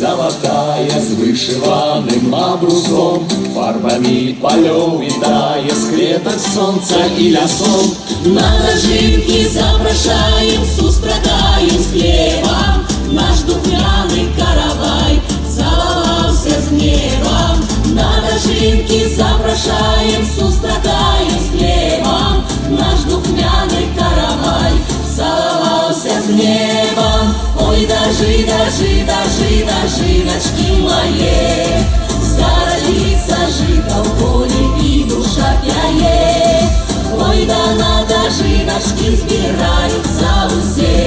золотая, с вышиваным обрузом, фарбами полёў вітае скретак солнца и лясом. На дажынкі запрашаем, сустракаем с хлебом, наш духмяны каравай цалаваўся з небом. На дажынкі запрашаем, сустракаем с хлебом, наш духмяны каравай цалаваўся з небом. Ой, дажы, дажы, дажы, дажыначкі мае, зародится жыта ў полі і душа пяе. Ой, да на дажыначкі збіраюцца ўсе,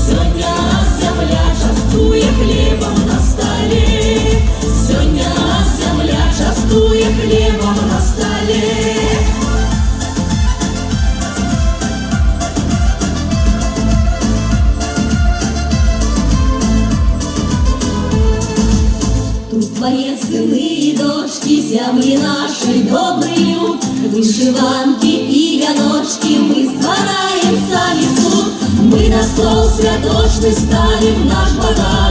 сёння зямля частуе хлебом на стале, сёння зямля частуе хлебом на стале. Тут твои сыны и дочки земли нашей добрый люд, вышиванки и вяночки мы створяем сами тут. Мы на стол святочный ставим наш богатый